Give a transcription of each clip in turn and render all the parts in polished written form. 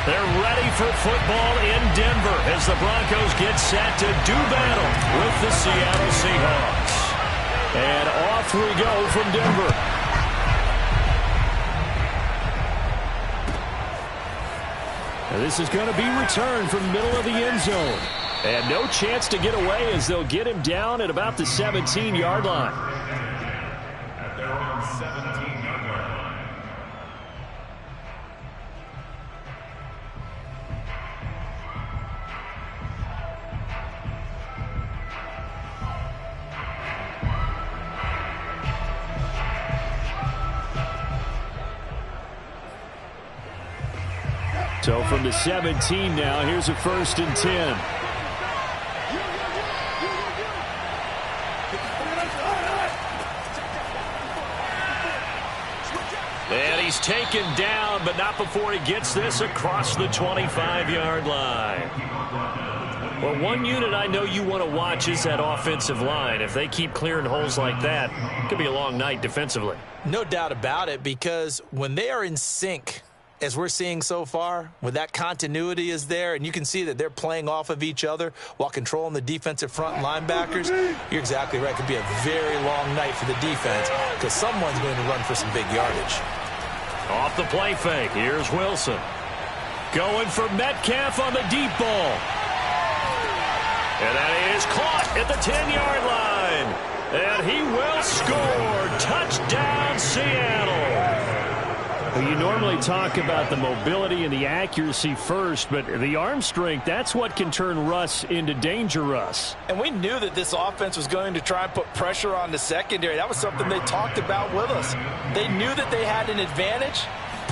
They're ready for football in Denver as the Broncos get set to do battle with the Seattle Seahawks. And off we go from Denver. Now this is going to be returned from the middle of the end zone. And no chance to get away as they'll get him down at about the 17-yard line. At their own 17-yard line. So from the 17 now, here's a 1st and 10. And he's taken down, but not before he gets this across the 25-yard line. Well, one unit I know you want to watch is that offensive line. If they keep clearing holes like that, it could be a long night defensively. No doubt about it, because when they are in sync, as we're seeing so far, when that continuity is there, and you can see that they're playing off of each other while controlling the defensive front linebackers, you're exactly right. It could be a very long night for the defense because someone's going to run for some big yardage. Off the play fake, here's Wilson. Going for Metcalf on the deep ball. And that is caught at the 10-yard line. And he will score. Touchdown, Seattle. Well, you normally talk about the mobility and the accuracy first, but the arm strength, that's what can turn Russ into danger Russ. And we knew that this offense was going to try and put pressure on the secondary. That was something they talked about with us. They knew that they had an advantage,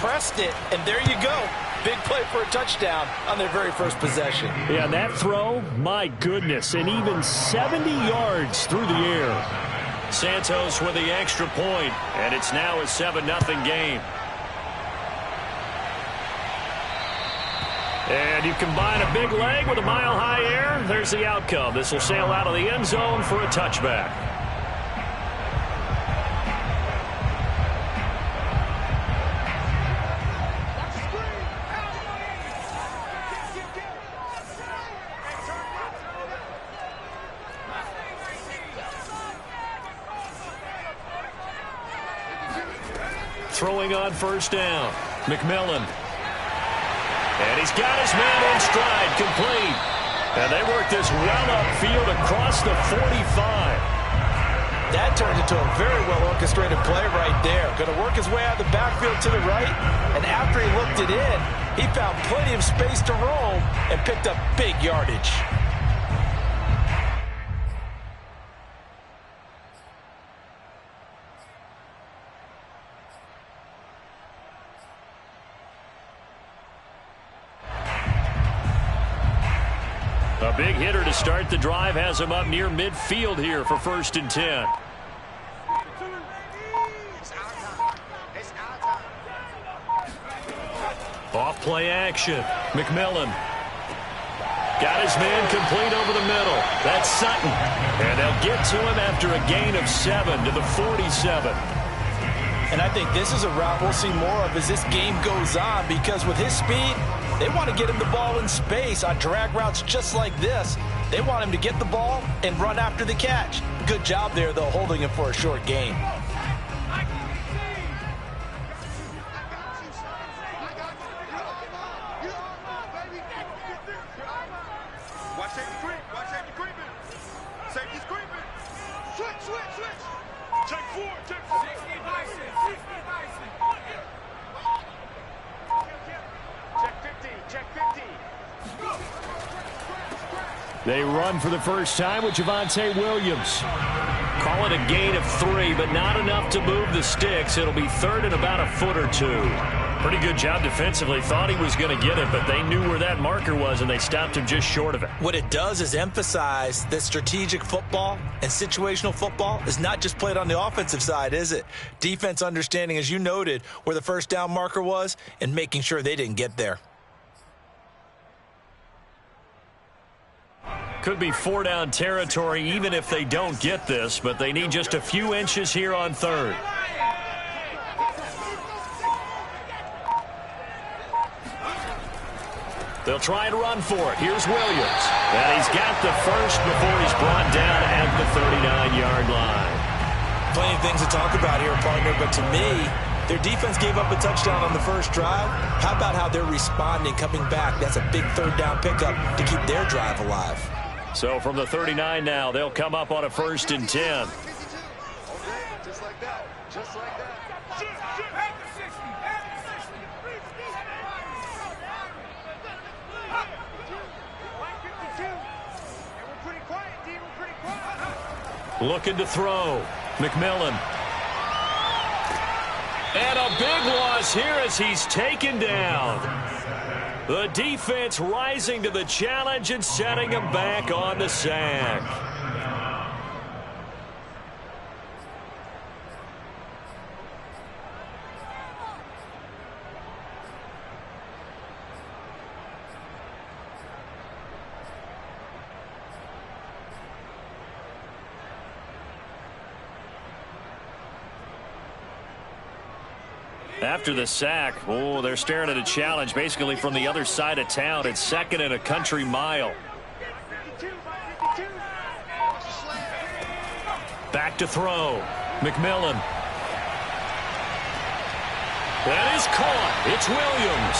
pressed it, and there you go. Big play for a touchdown on their very first possession. Yeah, that throw, my goodness, and even 70 yards through the air. Santos with the extra point, and it's now a 7-0 game. And you combine a big leg with a mile-high air, there's the outcome. This will sail out of the end zone for a touchback. Throwing on 1st down, McMillan. And he's got his man in stride, complete. And they work this well upfield across the 45. That turned into a very well-orchestrated play right there. Going to work his way out of the backfield to the right. And after he looked it in, he found plenty of space to roam and picked up big yardage. A big hitter to start the drive has him up near midfield here for 1st and 10. Off play action. McMillan. Got his man complete over the middle. That's Sutton. And they'll get to him after a gain of 7 to the 47. And I think this is a route we'll see more of as this game goes on, because with his speed, they want to get him the ball in space on drag routes just like this. They want him to get the ball and run after the catch. Good job there, though, holding him for a short gain. Watch safety creep. Watch safety creeping. Safety's creeping. Switch, switch, switch. Check 4, check 4. 60 Bison. Check 50. They run for the first time with Javonte Williams. Call it a gain of 3, but not enough to move the sticks. It'll be 3rd and about a foot or 2. Pretty good job defensively. Thought he was going to get it, but they knew where that marker was, and they stopped him just short of it. What it does is emphasize that strategic football and situational football is not just played on the offensive side, is it? Defense understanding, as you noted, where the first down marker was and making sure they didn't get there. Could be 4-down territory even if they don't get this, but they need just a few inches here on 3rd. They'll try and run for it. Here's Williams. And he's got the first before he's brought down at the 39-yard line. Plenty of things to talk about here, partner, but to me, their defense gave up a touchdown on the first drive. How about how they're responding, coming back? That's a big third down pickup to keep their drive alive. So from the 39 now, they'll come up on a 1st and 10. Just like that. Just like that. Looking to throw. McMillan. And a big loss here as he's taken down. The defense rising to the challenge and setting him back on the sack. After the sack, they're staring at a challenge basically from the other side of town. It's 2nd and a country mile. Back to throw. McMillan. That is caught. It's Williams.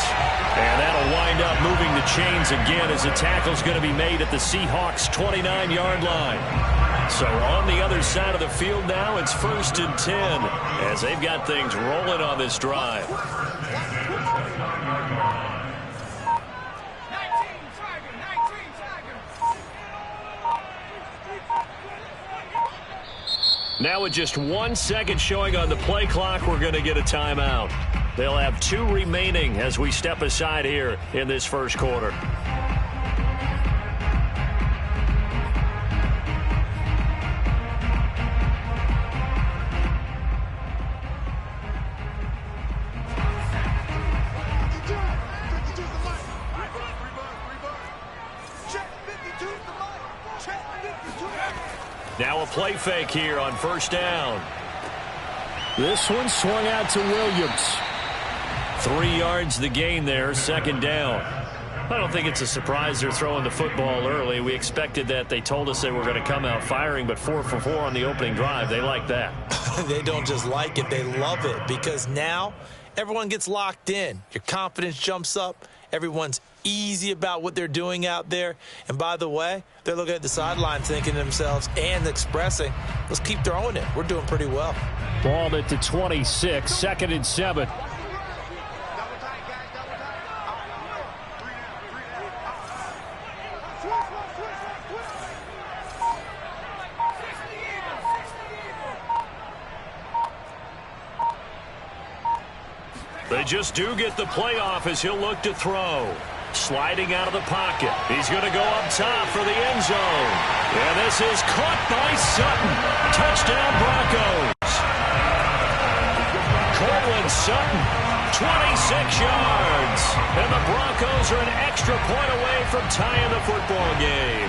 And that'll wind up moving the chains again as the tackle's going to be made at the Seahawks' 29-yard line. So on the other side of the field now, it's 1st and 10 as they've got things rolling on this drive. Now with just 1 second showing on the play clock, we're going to get a timeout. They'll have 2 remaining as we step aside here in this first quarter. Now a play fake here on 1st down. This one swung out to Williams. 3 yards the gain there, 2nd down. I don't think it's a surprise they're throwing the football early. We expected that. They told us they were going to come out firing, but 4 for 4 on the opening drive. They like that. They don't just like it, they love it, because now everyone gets locked in. Your confidence jumps up. Everyone's easy about what they're doing out there. And by the way, they're looking at the sideline thinking to themselves and expressing, let's keep throwing it. We're doing pretty well. Ball at the 26, 2nd and 7. They just do get the playoff as he'll look to throw. Sliding out of the pocket. He's going to go up top for the end zone. And this is caught by Sutton. Touchdown Broncos. Cortland Sutton, 26 yards. And the Broncos are an extra point away from tying the football game.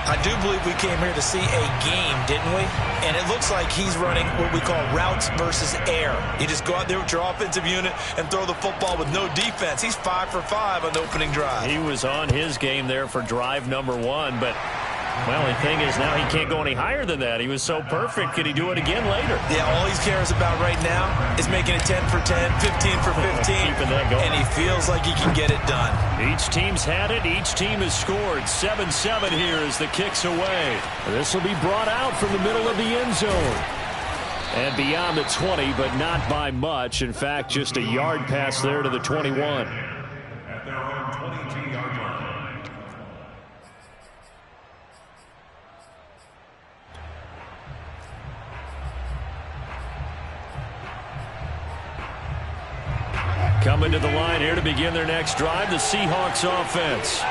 I do believe we came here to see a game, didn't we? And it looks like he's running what we call routes versus air. You just go out there with your offensive unit and throw the football with no defense. He's 5 for 5 on the opening drive. He was on his game there for drive number 1, but, well, the thing is now he can't go any higher than that. He was so perfect. Could he do it again later? Yeah, all he cares about right now is making it 10 for 10, 15 for 15. Keeping that going. And he feels like he can get it done. Each team's had it. Each team has scored. 7-7 here as the kick's away. This will be brought out from the middle of the end zone. And beyond the 20, but not by much. In fact, just a yard pass there to the 21. At their own 22-yard line. Coming to the line here to begin their next drive, the Seahawks offense.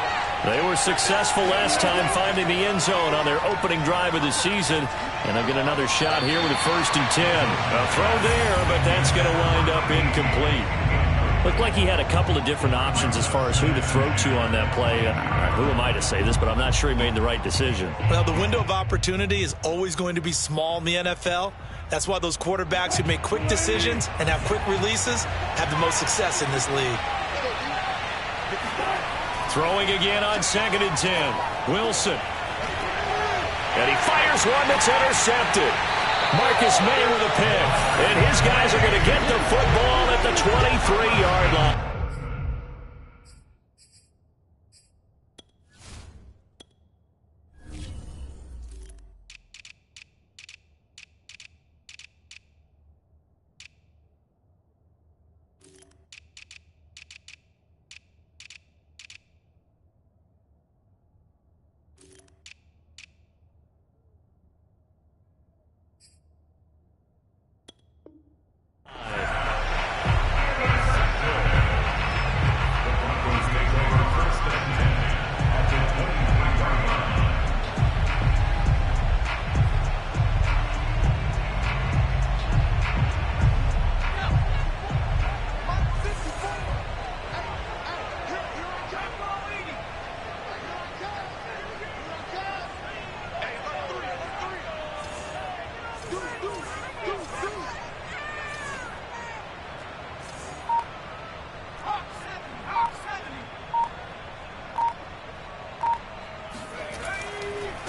They were successful last time finding the end zone on their opening drive of the season. And they'll get another shot here with a 1st and 10. A throw there, but that's going to wind up incomplete. Looked like he had a couple of different options as far as who to throw to on that play. Who am I to say this, but I'm not sure he made the right decision. Well, the window of opportunity is always going to be small in the NFL. That's why those quarterbacks who make quick decisions and have quick releases have the most success in this league. Throwing again on 2nd and 10. Wilson. And he fires one that's intercepted. Marcus May with a pick. And his guys are going to get the football at the 23-yard line.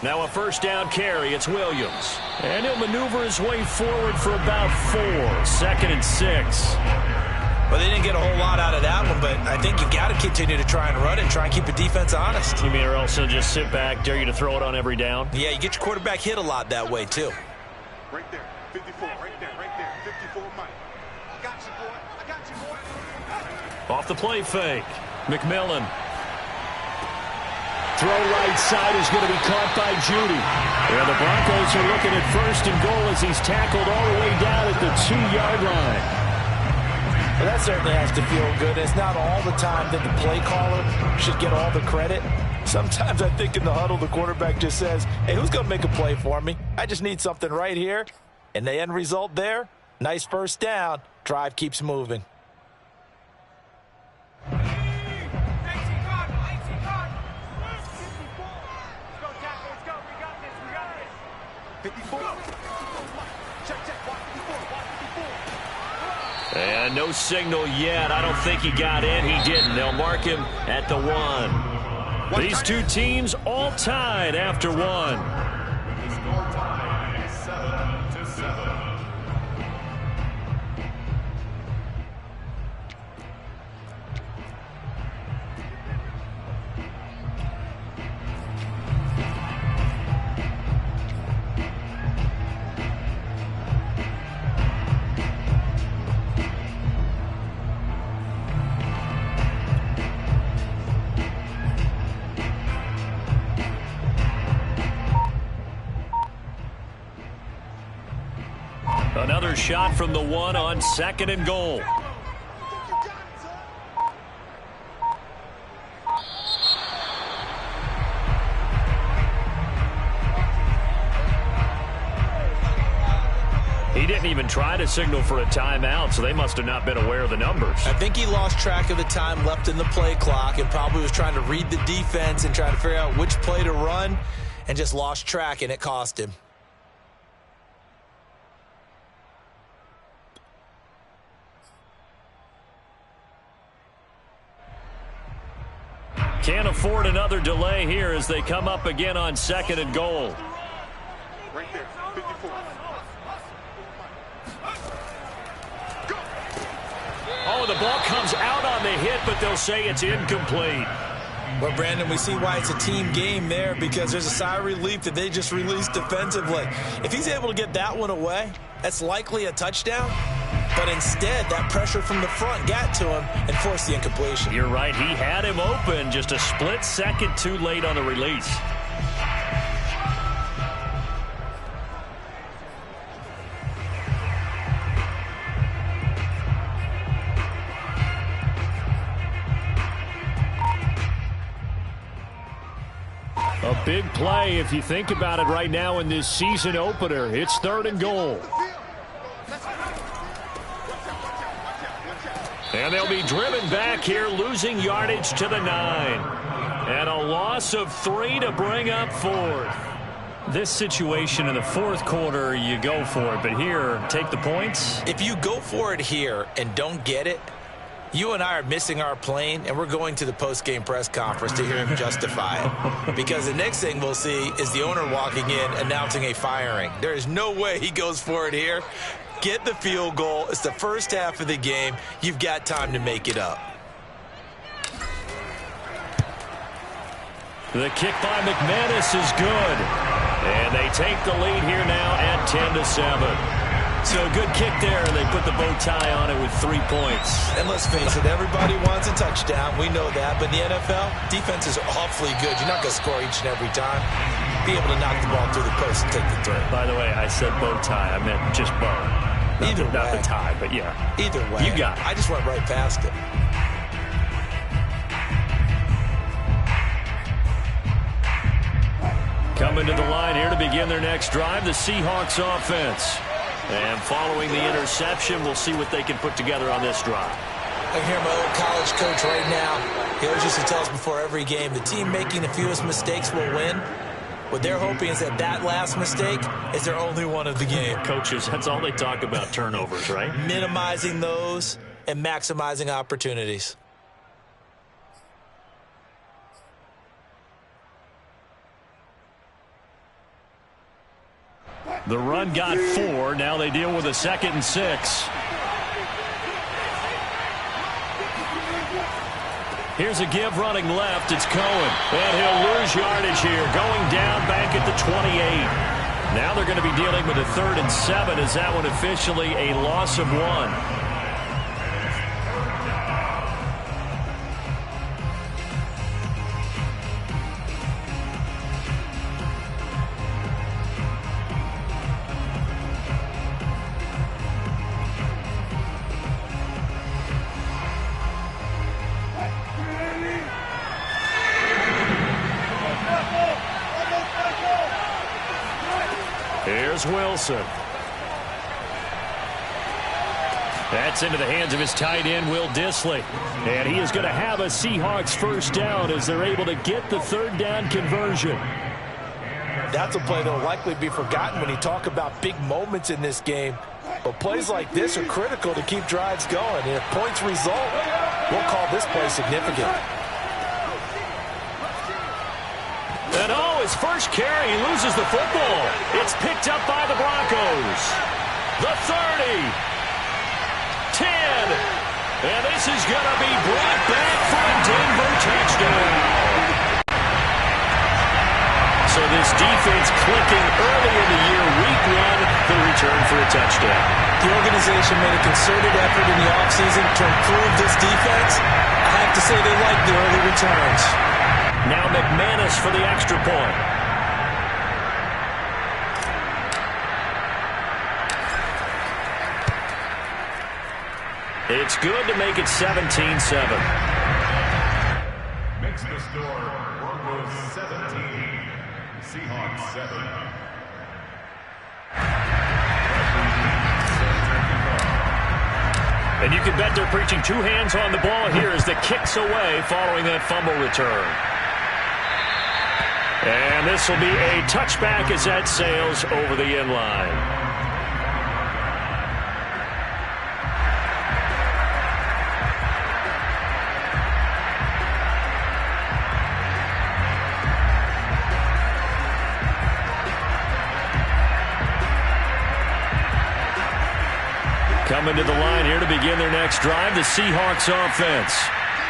Now a first down carry. It's Williams. And he'll maneuver his way forward for about 4. 2nd and 6. Well, they didn't get a whole lot out of that one, but I think you got to continue to try and run and try and keep the defense honest. You mean or else he'll just sit back, dare you to throw it on every down? Yeah, you get your quarterback hit a lot that way, too. Right there. 54. Right there. 54, Mike. I got you, boy. I got you, boy. Off the play fake. McMillan. Throw right side is going to be caught by Judy. And the Broncos are looking at 1st and goal as he's tackled all the way down at the 2-yard line. Well, that certainly has to feel good. It's not all the time that the play caller should get all the credit. Sometimes I think in the huddle, the quarterback just says, hey, who's going to make a play for me? I just need something right here. And the end result there, nice first down. Drive keeps moving. And no signal yet. I don't think he got in. He didn't. They'll mark him at the 1. These two teams all tied after 1. The score tie is 7-7. Another shot from the 1 on 2nd and goal. He didn't even try to signal for a timeout, so they must have not been aware of the numbers. I think he lost track of the time left in the play clock and probably was trying to read the defense and trying to figure out which play to run and just lost track, and it cost him. Can't afford another delay here as they come up again on 2nd and goal. Right there, 54. Oh, the ball comes out on the hit, but they'll say it's incomplete. Well, Brandon, we see why it's a team game there, because there's a sigh of relief that they just released defensively. If he's able to get that one away, that's likely a touchdown. But instead, that pressure from the front got to him and forced the incompletion. You're right. He had him open, just a split second too late on the release. A big play if you think about it right now in this season opener. It's 3rd and goal. And they'll be driven back here, losing yardage to the 9. And a loss of 3 to bring up 4th. This situation in the 4th quarter, you go for it. But here, take the points. If you go for it here and don't get it, You and I are missing our plane, and we're going to the post-game press conference to hear him justify it. Because the next thing we'll see is the owner walking in announcing a firing. There is no way he goes for it here. Get the field goal. It's the first half of the game. You've got time to make it up. The kick by McManus is good. And they take the lead here now at 10-7. So a good kick there, and they put the bow tie on it with 3 points. And let's face it, everybody wants a touchdown. We know that. But in the NFL, defenses are awfully good. You're not going to score each and every time. Be able to knock the ball through the post and take the throw. By the way, I said bow tie. I meant just bow. Not the tie, but yeah. Either way. You got it. I just went right past it. Coming to the line here to begin their next drive, the Seahawks offense. And following the interception, we'll see what they can put together on this drive. I hear my old college coach right now. He always used to tell us before every game, the team making the fewest mistakes will win. What they're hoping is that last mistake is their only one of the game. Coaches, that's all they talk about, turnovers, right? Minimizing those and maximizing opportunities. The run got 4. Now they deal with a 2nd and 6. Here's a give running left. It's Cohen. And he'll lose yardage here. Going down back at the 28. Now they're going to be dealing with a 3rd and 7. Is that one officially a loss of 1? Here's Wilson. That's into the hands of his tight end, Will Dissly. And he is going to have a Seahawks first down as they're able to get the 3rd down conversion. That's a play that will likely be forgotten when you talk about big moments in this game. But plays like this are critical to keep drives going. And if points result, we'll call this play significant. And his first carry, he loses the football. It's picked up by the Broncos. The 30. 10. And this is going to be brought back for a Denver touchdown. So this defense clicking early in the year, week 1, the return for a touchdown. The organization made a concerted effort in the offseason to improve this defense. I have to say they like the early returns. Now McManus for the extra point. It's good to make it 17-7. Makes the score Broncos 17, Seahawks 7. And you can bet they're preaching 2 hands on the ball here as the kick's away following that fumble return. And this will be a touchback as that sails over the end line. Coming to the line here to begin their next drive, the Seahawks offense.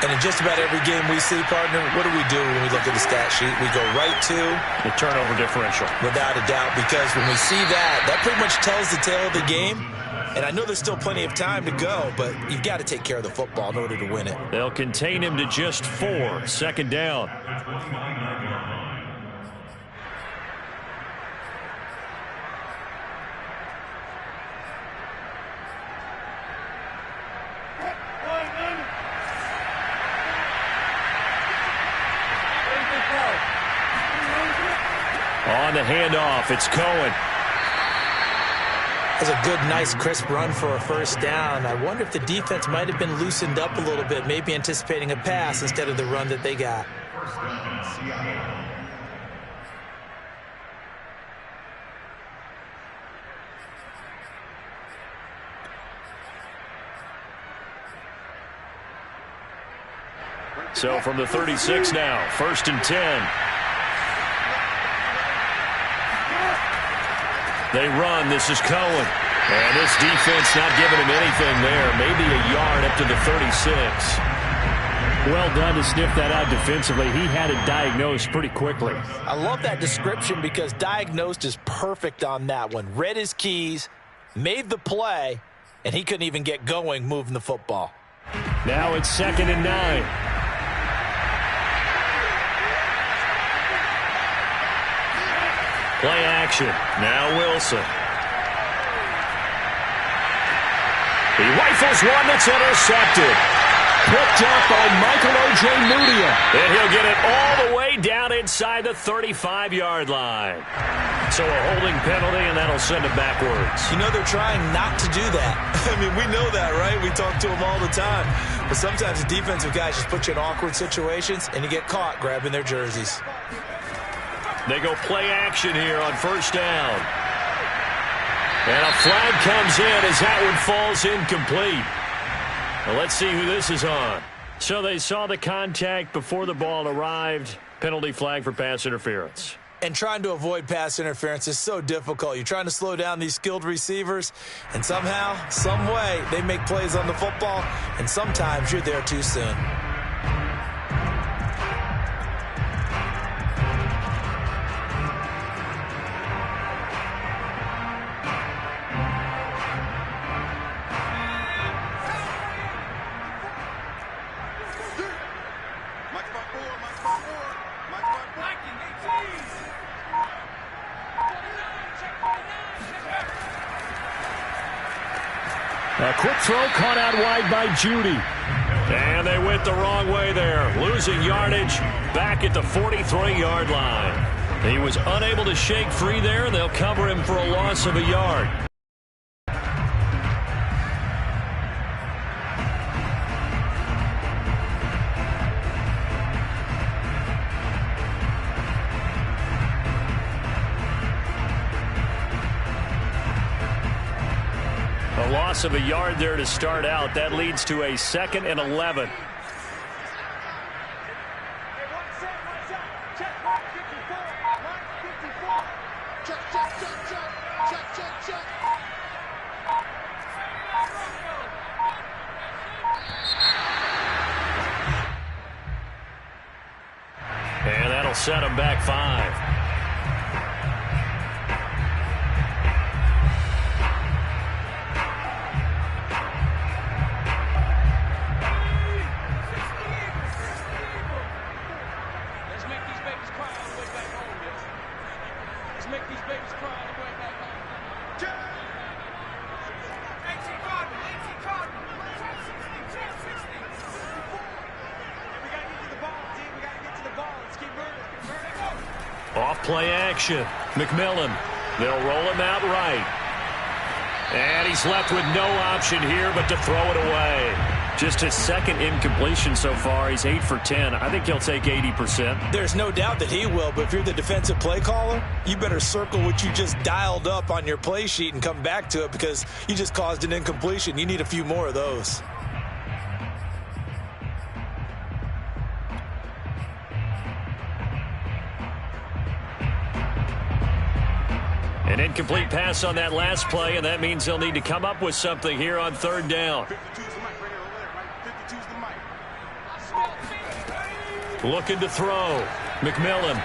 And in just about every game we see, partner, what do we do when we look at the stat sheet? We go right to the turnover differential. Without a doubt, because when we see that, that pretty much tells the tale of the game. And I know there's still plenty of time to go, but you've got to take care of the football in order to win it. They'll contain him to just 4, second down. On the handoff, it's Cohen. That's a good, nice, crisp run for a first down. I wonder if the defense might have been loosened up a little bit, maybe anticipating a pass instead of the run that they got. First down, Seattle. So from the 36 now, 1st and 10. They run. This is Cohen. And this defense not giving him anything there. Maybe a yard up to the 36. Well done to sniff that out defensively. He had it diagnosed pretty quickly. I love that description because diagnosed is perfect on that one. Read his keys, made the play, and he couldn't even get going moving the football. Now it's 2nd and 9. Play action. Now Wilson. He rifles one that's intercepted. Picked up by Michael Ojemudia. And he'll get it all the way down inside the 35-yard line. So a holding penalty, and that'll send it backwards. You know they're trying not to do that. I mean, we know that, right? We talk to them all the time. But sometimes the defensive guys just put you in awkward situations, and you get caught grabbing their jerseys. They go play action here on 1st down. And a flag comes in as that one falls incomplete. Well, let's see who this is on. So they saw the contact before the ball arrived. Penalty flag for pass interference. And trying to avoid pass interference is so difficult. You're trying to slow down these skilled receivers, and somehow, some way, they make plays on the football, and sometimes you're there too soon. A quick throw caught out wide by Judy. And they went the wrong way there. Losing yardage back at the 43-yard line. He was unable to shake free there. They'll cover him for a loss of a yard. A loss of a yard there to start out. That leads to a 2nd and 11. And that'll set him back 5. Off play action. McMillan. They'll roll him out right. And he's left with no option here but to throw it away. Just his 2nd incompletion so far. He's 8 for 10. I think he'll take 80%. There's no doubt that he will, but if you're the defensive play caller, you better circle what you just dialed up on your play sheet and come back to it because you just caused an incompletion. You need a few more of those. An incomplete pass on that last play, and that means they'll need to come up with something here on 3rd down. Looking to throw. McMillan.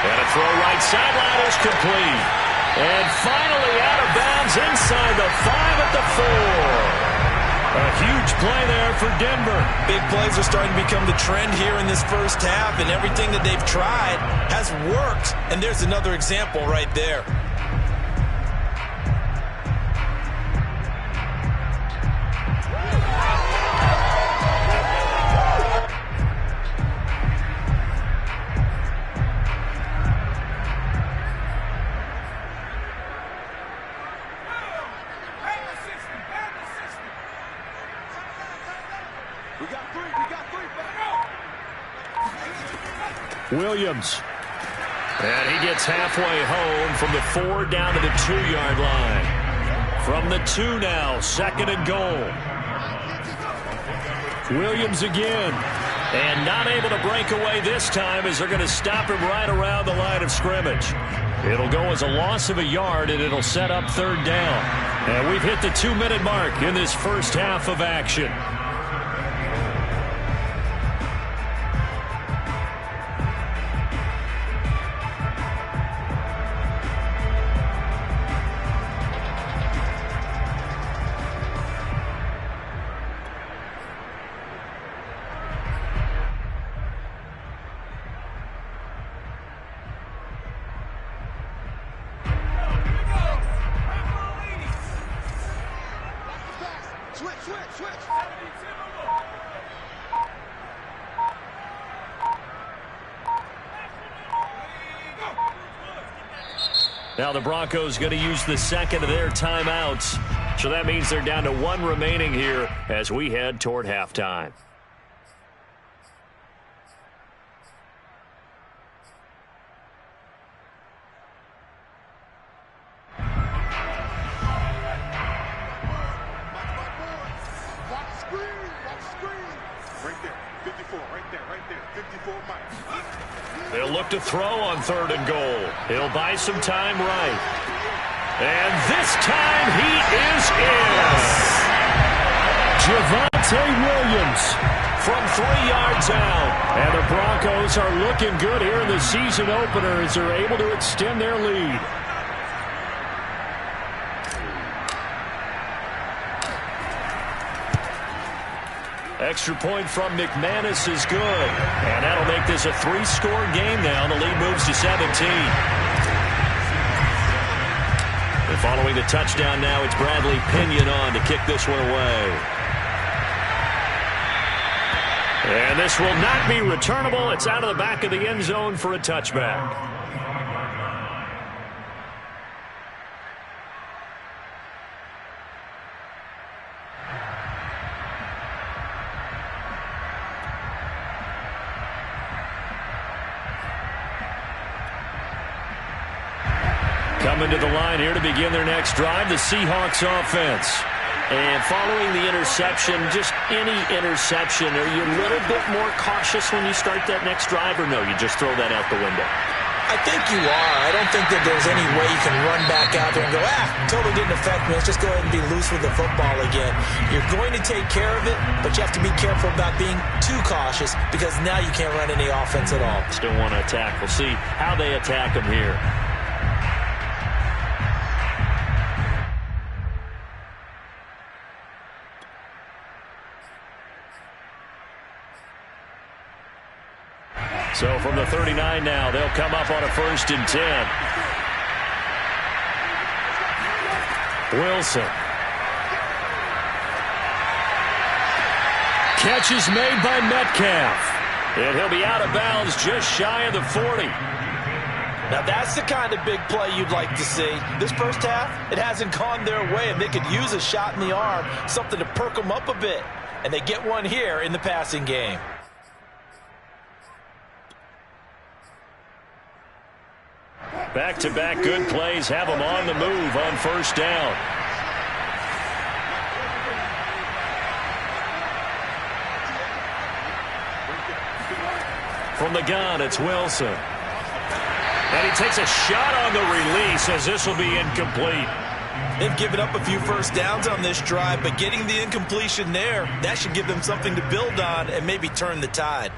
And a throw right sideline is complete. And finally out of bounds inside the 5 at the 4. A huge play there for Denver. Big plays are starting to become the trend here in this first half, and everything that they've tried has worked. And there's another example right there. Williams. And he gets halfway home from the 4 down to the 2-yard line. From the 2 now, 2nd and goal. Williams again. And not able to break away this time as they're going to stop him right around the line of scrimmage. It'll go as a loss of a yard, and it'll set up third down. And we've hit the 2-minute mark in this first half of action. Now the Broncos going to use the second of their timeouts. So that means they're down to 1 remaining here as we head toward halftime. They'll look to throw on 3rd and goal. He'll buy some time right. And this time he is in. Javonte Williams from 3 yards out. And the Broncos are looking good here in the season opener as they're able to extend their lead. Extra point from McManus is good. And that'll make this a 3-score game now. The lead moves to 17. And following the touchdown now, it's Bradley Pinion on to kick this one away. And this will not be returnable. It's out of the back of the end zone for a touchback. Coming to the line here to begin their next drive, the Seahawks offense. And following the interception, just any interception, are you a little bit more cautious when you start that next drive, or no, you just throw that out the window? I think you are. I don't think that there's any way you can run back out there and go, totally didn't affect me. Let's just go ahead and be loose with the football again. You're going to take care of it, but you have to be careful about being too cautious because now you can't run any offense at all. Still want to attack. We'll see how they attack them here. So from the 39 now, they'll come up on a 1st and 10. Wilson. Catch is made by Metcalf. And he'll be out of bounds just shy of the 40. Now that's the kind of big play you'd like to see. This first half, it hasn't gone their way, and they could use a shot in the arm, something to perk them up a bit. And they get one here in the passing game. Back-to-back good plays have them on the move on 1st down. From the gun, it's Wilson. And he takes a shot on the release as this will be incomplete. They've given up a few first downs on this drive, but getting the incompletion there, that should give them something to build on and maybe turn the tide.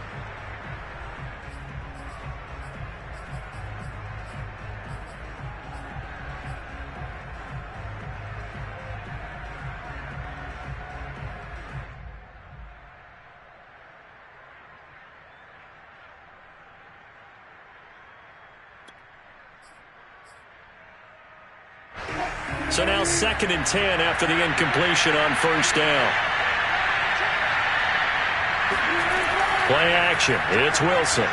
So now 2nd and 10 after the incompletion on 1st down. Play action. It's Wilson.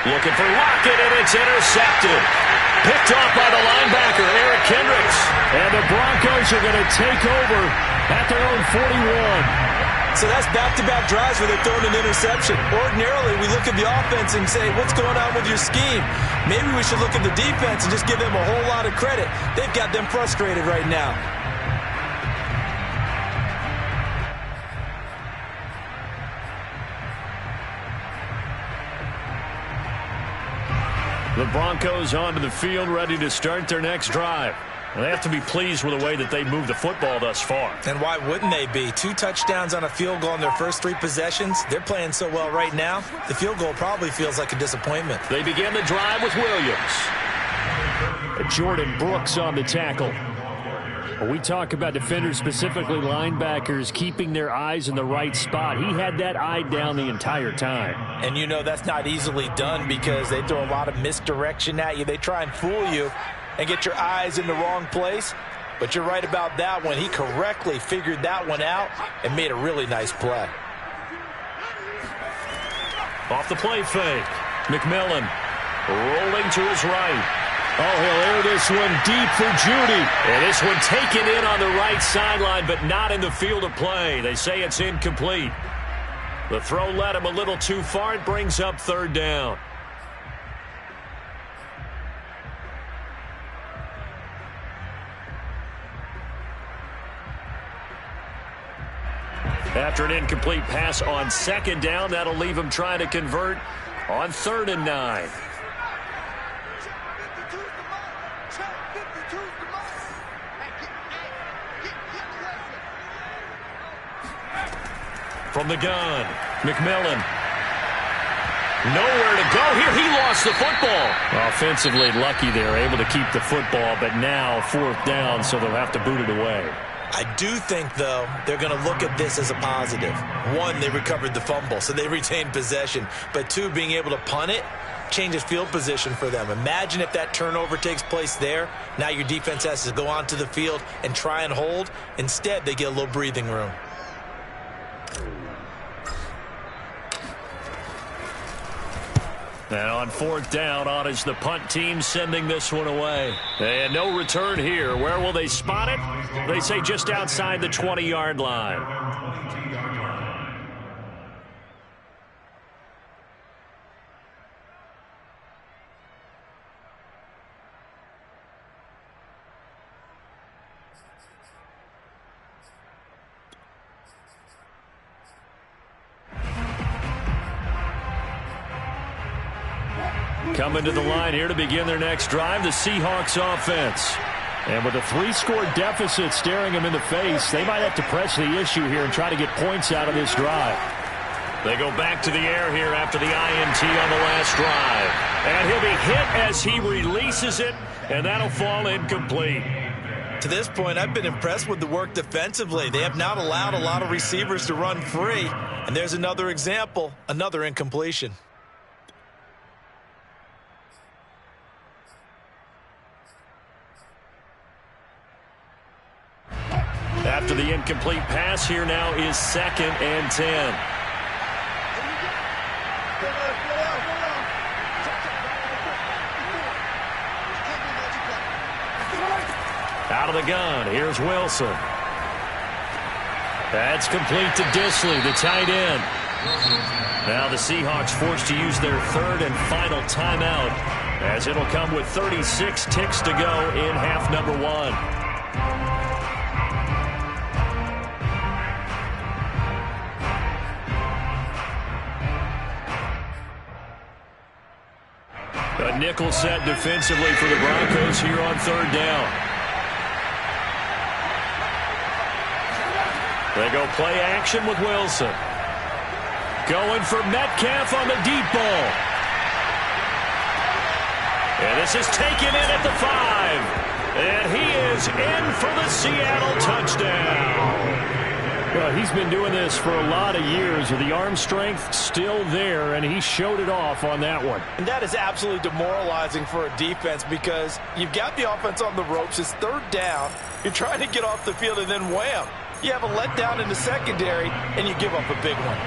Looking for Lockett, and it's intercepted. Picked off by the linebacker, Eric Kendricks. And the Broncos are going to take over at their own 41. So that's back-to-back drives where they're throwing an interception. Ordinarily, we look at the offense and say, what's going on with your scheme? Maybe we should look at the defense and just give them a whole lot of credit. They've got them frustrated right now. The Broncos onto the field, ready to start their next drive. They have to be pleased with the way that they moved the football thus far. And why wouldn't they be? 2 touchdowns on a field goal in their first 3 possessions. They're playing so well right now, the field goal probably feels like a disappointment. They begin the drive with Williams. Jordan Brooks on the tackle. We talk about defenders, specifically linebackers, keeping their eyes in the right spot. He had that eye down the entire time. And you know that's not easily done because they throw a lot of misdirection at you. They try and fool you and get your eyes in the wrong place. But you're right about that one. He correctly figured that one out and made a really nice play. Off the play fake. McMillan rolling to his right. Oh, he'll air this one deep for Judy. And this one taken in on the right sideline, but not in the field of play. They say it's incomplete. The throw led him a little too far. It brings up 3rd down. After an incomplete pass on 2nd down, that'll leave him trying to convert on 3rd and 9. From the gun, McMillan. Nowhere to go here. He lost the football. Offensively lucky they're able to keep the football, but now 4th down, so they'll have to boot it away. I do think, though, they're going to look at this as a positive. 1, they recovered the fumble, so they retained possession. But 2, being able to punt it changes field position for them. Imagine if that turnover takes place there. Now your defense has to go onto the field and try and hold. Instead, they get a little breathing room. And on 4th down, on is the punt team sending this one away. And no return here. Where will they spot it? They say just outside the 20-yard line. Coming to the line here to begin their next drive, the Seahawks offense. And with a 3-score deficit staring them in the face, they might have to press the issue here and try to get points out of this drive. They go back to the air here after the INT on the last drive. And he'll be hit as he releases it, and that'll fall incomplete. To this point, I've been impressed with the work defensively. They have not allowed a lot of receivers to run free. And there's another example, another incompletion. After the incomplete pass, here now is 2nd and 10. Out of the gun, here's Wilson. That's complete to Disley, the tight end. Now the Seahawks forced to use their 3rd and final timeout, as it'll come with 36 ticks to go in half number 1. A nickel set defensively for the Broncos here on 3rd down. They go play action with Wilson. Going for Metcalf on the deep ball. And this is taken in at the 5. And he is in for the Seattle touchdown. Well, he's been doing this for a lot of years with the arm strength still there, and he showed it off on that one. And that is absolutely demoralizing for a defense because you've got the offense on the ropes. It's 3rd down. You're trying to get off the field, and then wham. You have a letdown in the secondary, and you give up a big one.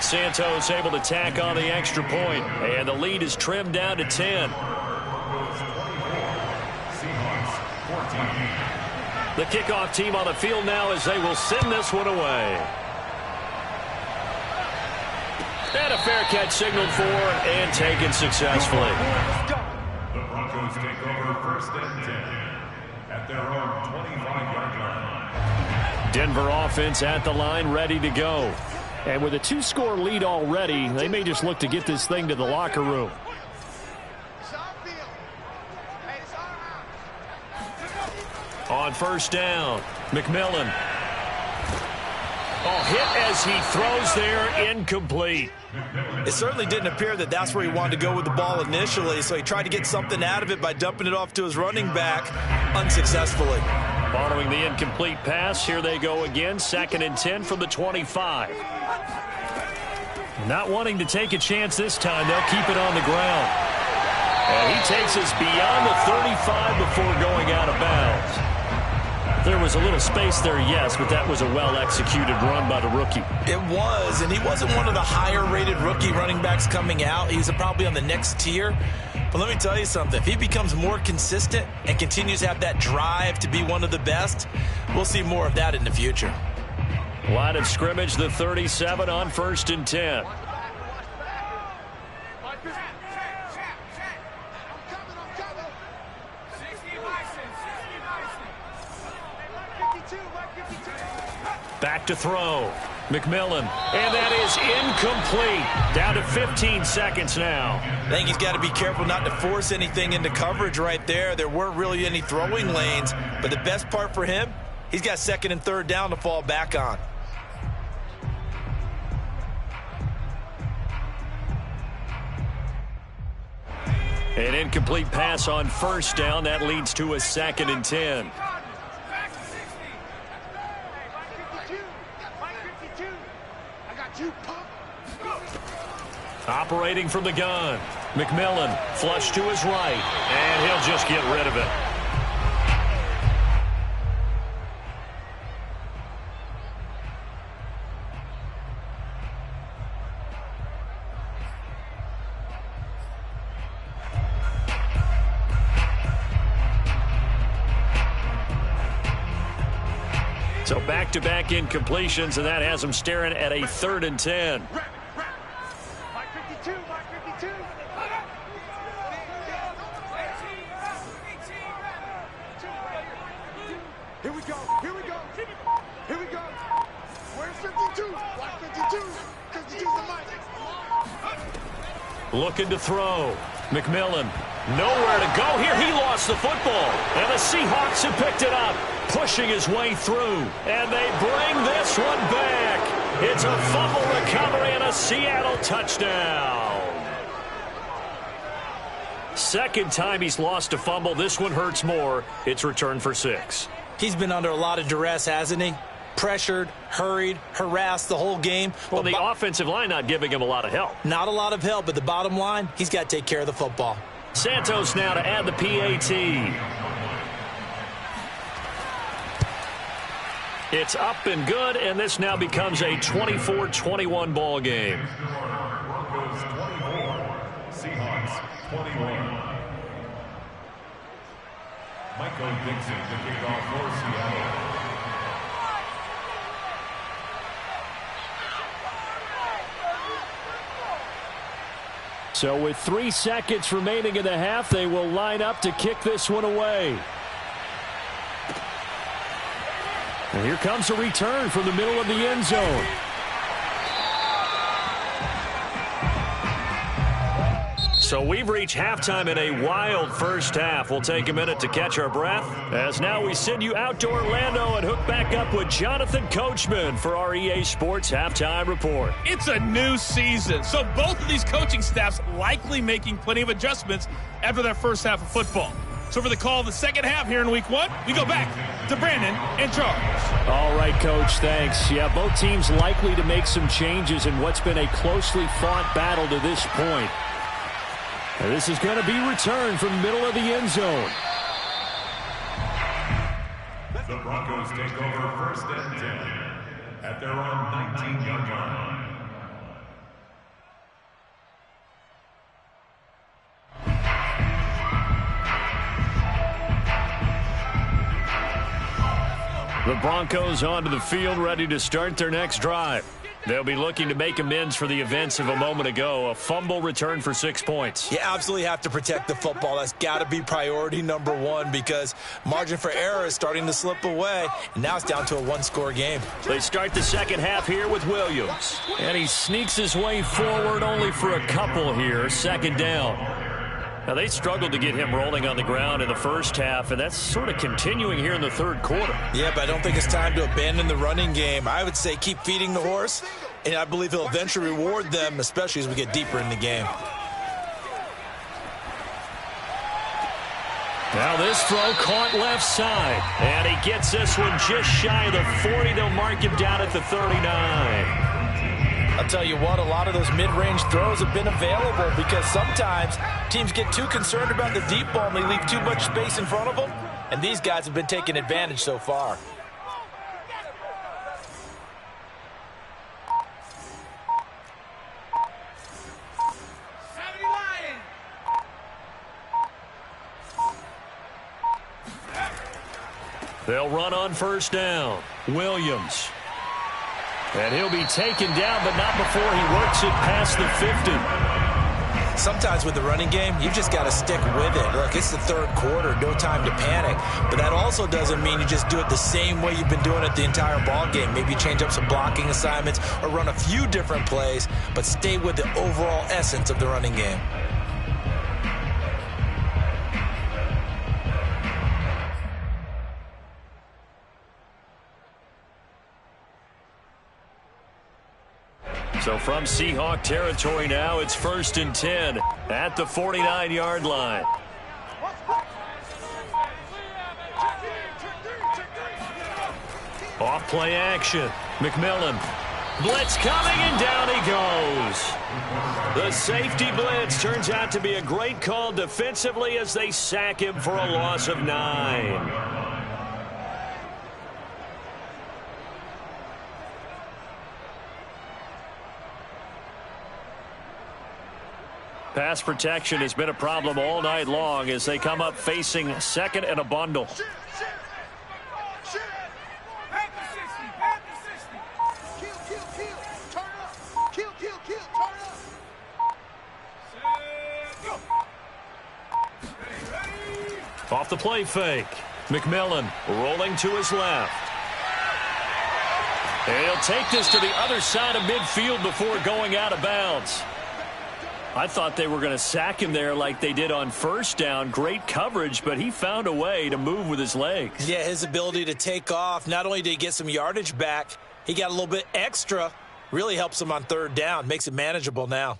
Santos able to tack on the extra point, and the lead is trimmed down to 10. The kickoff team on the field now as they will send this one away. And a fair catch signaled for and taken successfully. The Broncos take over 1st and 10 at their own 25-yard line. Denver offense at the line, ready to go. And with a 2-score lead already, they may just look to get this thing to the locker room. On first down, McMillan. Oh, hit as he throws there, incomplete. It certainly didn't appear that that's where he wanted to go with the ball initially, so he tried to get something out of it by dumping it off to his running back unsuccessfully. Following the incomplete pass, here they go again, 2nd and 10 from the 25. Not wanting to take a chance this time, they'll keep it on the ground. And he takes us beyond the 35 before going out of bounds. There was a little space there, yes, but that was a well-executed run by the rookie. It was, and he wasn't one of the higher-rated rookie running backs coming out. He's probably on the next tier. But let me tell you something. If he becomes more consistent and continues to have that drive to be one of the best, we'll see more of that in the future. Line of scrimmage, the 37 on 1st and 10. Back to throw. McMillan. And that is incomplete. Down to 15 seconds now. I think he's got to be careful not to force anything into coverage right there. There weren't really any throwing lanes. But the best part for him, he's got 2nd and 3rd down to fall back on. An incomplete pass on 1st down. That leads to a 2nd and 10. Operating from the gun. McMillan, flush to his right. And he'll just get rid of it. So back-to-back incompletions, and that has him staring at a 3rd and 10. Here we go. Here we go. Here we go. Where's 52? Watch 52. 52's the mic. Looking to throw. McMillan, nowhere to go here. He lost the football. And the Seahawks have picked it up, pushing his way through. And they bring this one back. It's a fumble recovery and a Seattle touchdown. 2nd time he's lost a fumble. This one hurts more. It's returned for 6. He's been under a lot of duress, hasn't he? Pressured, hurried, harassed the whole game. Well, the offensive line not giving him a lot of help. Not a lot of help, but the bottom line, he's got to take care of the football. Santos now to add the PAT. It's up and good, and this now becomes a 24-21 ball game. Broncos 24, Seahawks 21. Michael Dixon to kick off for Seattle. So with 3 seconds remaining in the half, they will line up to kick this one away. And here comes a return from the middle of the end zone. So we've reached halftime in a wild first half. We'll take a minute to catch our breath, as now we send you out to Orlando and hook back up with Jonathan Coachman for our EA Sports Halftime Report. It's a new season, so both of these coaching staffs likely making plenty of adjustments after their first half of football. So for the call of the second half here in Week 1, we go back to Brandon and Charles. All right, Coach, thanks. Yeah, both teams likely to make some changes in what's been a closely fought battle to this point. And this is going to be returned from the middle of the end zone. The Broncos take over 1st and 10 at their own 19-yard line. The Broncos onto the field, ready to start their next drive. They'll be looking to make amends for the events of a moment ago. A fumble return for 6 points. You absolutely have to protect the football. That's got to be priority number one because margin for error is starting to slip away. And now it's down to a one-score game. They start the second half here with Williams. And he sneaks his way forward only for a couple here. Second down. Now, they struggled to get him rolling on the ground in the first half, and that's sort of continuing here in the third quarter. Yeah, but I don't think it's time to abandon the running game. I would say keep feeding the horse, and I believe he'll eventually reward them, especially as we get deeper in the game. Now this throw caught left side, and he gets this one just shy of the 40. They'll mark him down at the 39. I'll tell you what, a lot of those mid-range throws have been available because sometimes teams get too concerned about the deep ball and they leave too much space in front of them, and these guys have been taking advantage so far. They'll run on first down. Williams. And he'll be taken down, but not before he works it past the 50. Sometimes with the running game, you've just got to stick with it. Look, it's the third quarter, no time to panic. But that also doesn't mean you just do it the same way you've been doing it the entire ball game. Maybe change up some blocking assignments or run a few different plays, but stay with the overall essence of the running game. So from Seahawk territory now, it's 1st and 10 at the 49-yard line. Off play action. McMillan. Blitz coming, and down he goes. The safety blitz turns out to be a great call defensively as they sack him for a loss of 9. Pass protection has been a problem all night long as they come up facing second and a bundle. Off the play fake. McMillan rolling to his left. And he'll take this to the other side of midfield before going out of bounds. I thought they were going to sack him there like they did on first down. Great coverage, but he found a way to move with his legs. Yeah, his ability to take off, not only did he get some yardage back, he got a little bit extra. Really helps him on third down, makes it manageable now.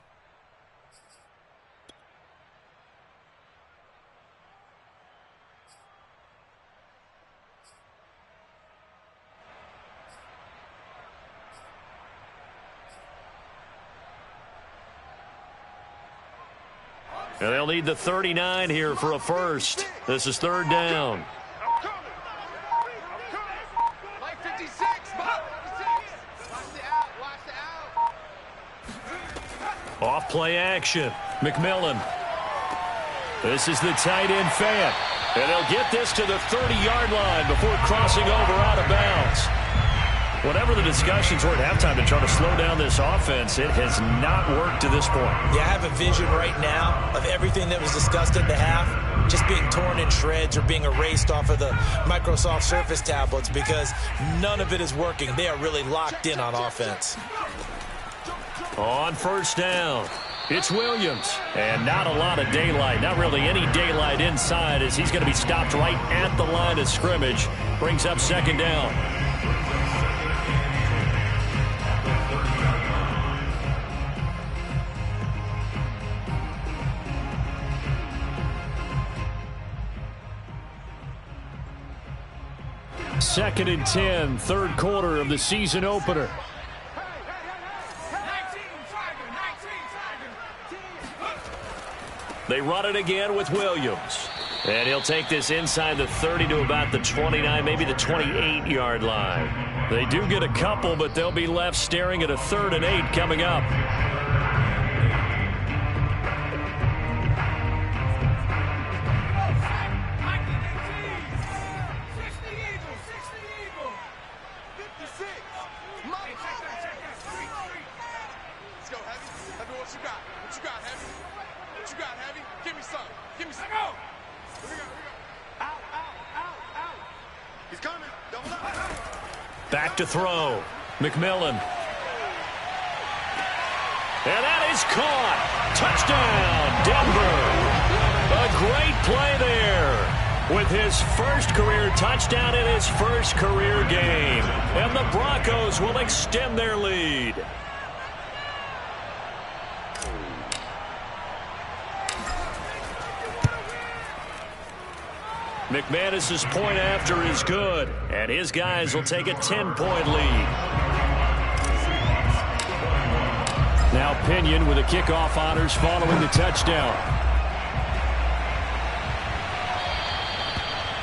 And they'll need the 39 here for a first. This is third down. Off play action. McMillan. This is the tight end Fant. And they'll get this to the 30-yard line before crossing over out of bounds. Whatever the discussions were at halftime to try to slow down this offense, it has not worked to this point. Yeah, I have a vision right now of everything that was discussed at the half just being torn in shreds or being erased off of the Microsoft Surface tablets because none of it is working. They are really locked in on offense. On first down, it's Williams. And not a lot of daylight, not really any daylight inside as he's going to be stopped right at the line of scrimmage. Brings up second down. Second and 10, third quarter of the season opener. They run it again with Williams. And he'll take this inside the 30 to about the 29, maybe the 28-yard line. They do get a couple, but they'll be left staring at a 3rd and 8 coming up. What you got? What you got, Heavy? What you got, Heavy? Give me some. Give me some. Go! Here we go. Out. He's coming. Double up. Back to throw. McMillan. And that is caught. Touchdown, Denver. A great play there with his first career touchdown in his first career game. And the Broncos will extend their lead. McManus's point after is good, and his guys will take a 10-point lead. Now Pinion with the kickoff honors following the touchdown.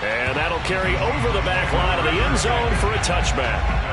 And that'll carry over the back line of the end zone for a touchback.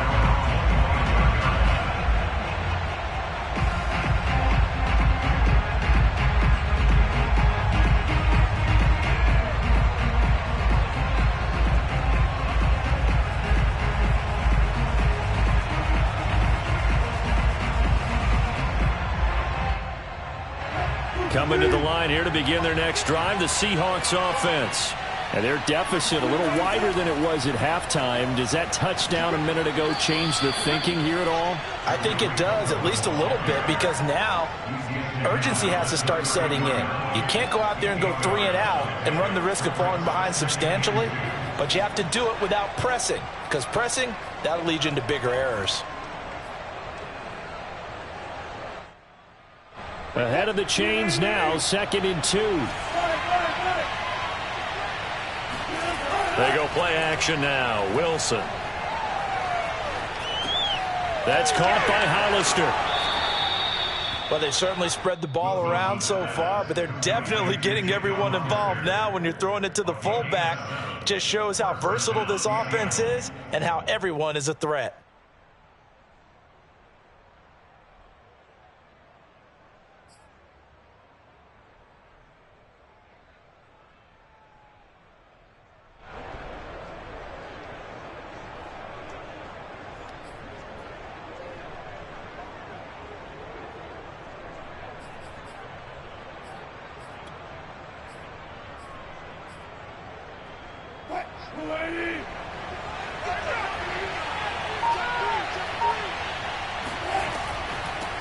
Coming to the line here to begin their next drive, the Seahawks offense. And their deficit a little wider than it was at halftime. Does that touchdown a minute ago change the thinking here at all? I think it does, at least a little bit, because now urgency has to start setting in. You can't go out there and go 3 and out and run the risk of falling behind substantially, but you have to do it without pressing, because pressing, that'll lead you into bigger errors. Ahead of the chains now, 2nd and 2. They go play action now. Wilson. That's caught by Hollister. Well, they've certainly spread the ball around so far, but they're definitely getting everyone involved now when you're throwing it to the fullback. It just shows how versatile this offense is and how everyone is a threat.